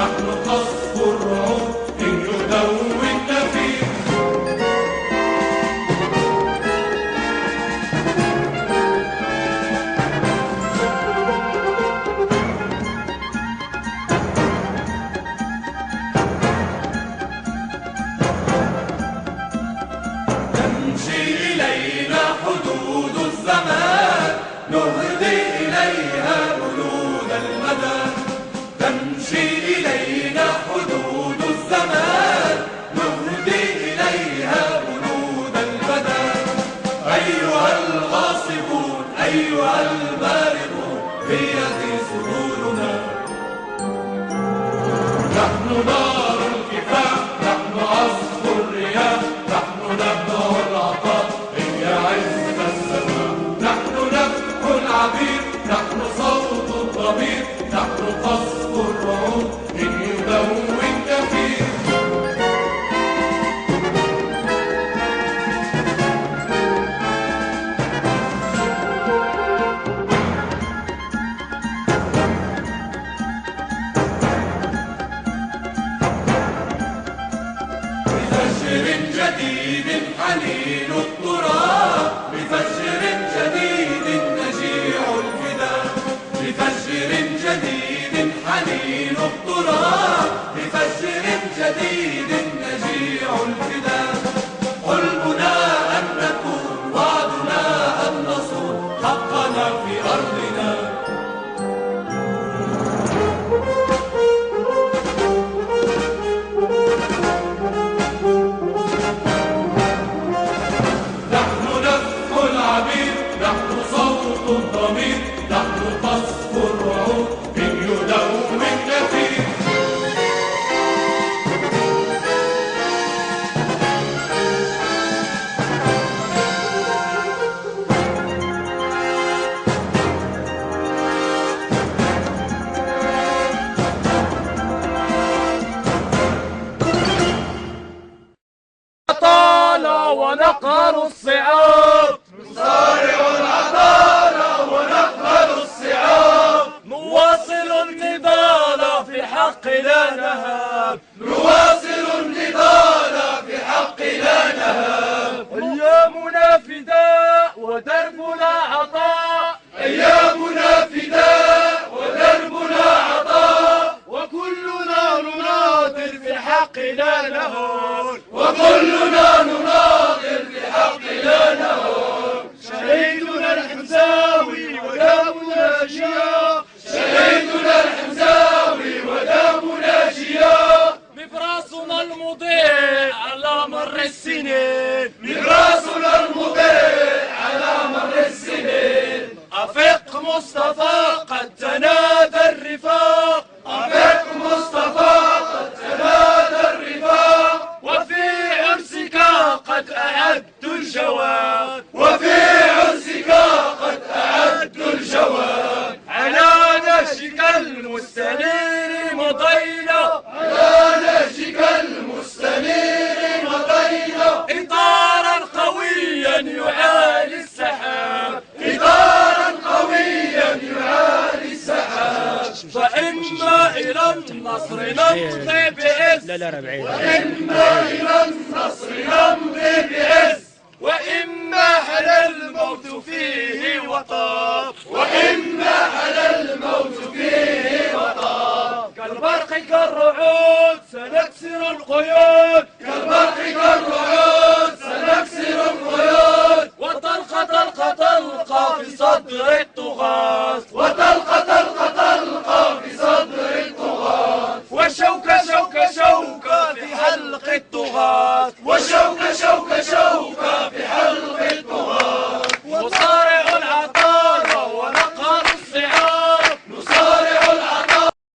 نحن قصف الرعود إن يدوي النفير. تمشي إلينا حدود الزمان نهدي إليها بلود المدى. تمشي إلينا حدود الزمان نهدي إليها بلود المدى. أيها الغاصبون أيها المارقون بيدي صدورنا. نحن نار الكفاح نحن عصف الرياح نحن نبدأ العطاء إن يعز السماء. نحن نبح العبير نحن صوت الضمير نحن قصف الرعود إن يدوي النفير. بفجر جديد حنين التراب بفجر جديد نجيع الفداء. بفجر جديد حنين التراب بفجر جديد نجيع الفداء. حلمنا أن نكون وعدنا أن نصون حقنا في أرضنا. نحن صوت الضمير نحن قصف الرعود إن يدوي النفير. طال ونقهر الصعاب نصارع العطالة ونقهر الصعاب. نواصل النضال في حق لا نهاب. نواصل النضال في حق لا نهاب. أيامنا فداء ودربنا عطاء. أيامنا فداء ودربنا عطاء. وكلنا نناضل في حق لا نهون. وكلنا نناضل في حق لا نهون. شهيدنا الحمزاوي ودامنا جياء. شهيدنا الحمزاوي ودامنا جياء. نبراسنا المضيء على مر السنين. نبراسنا المضيء على مر السنين. أفق مصطفى قد تنادى الرفاق. أفق مصطفى قد تنادى الرفاق. وفي عرسك قد أعدوا الجواد. وفي عرسك قد أعدوا الجواد. على نهجك المستنير مضينا. على نهجك المستنير مضينا. إطارا قويا يعالي السحاب. إطارا قويا يعالي السحاب. فإما إلى النصر نمضي بعز. وإما إلى النصر نمضي بعز. وإما على الموت فيه وطاب. وإما على الموت فيه وطاب. كالبرق كالرعود سنكسر القيود.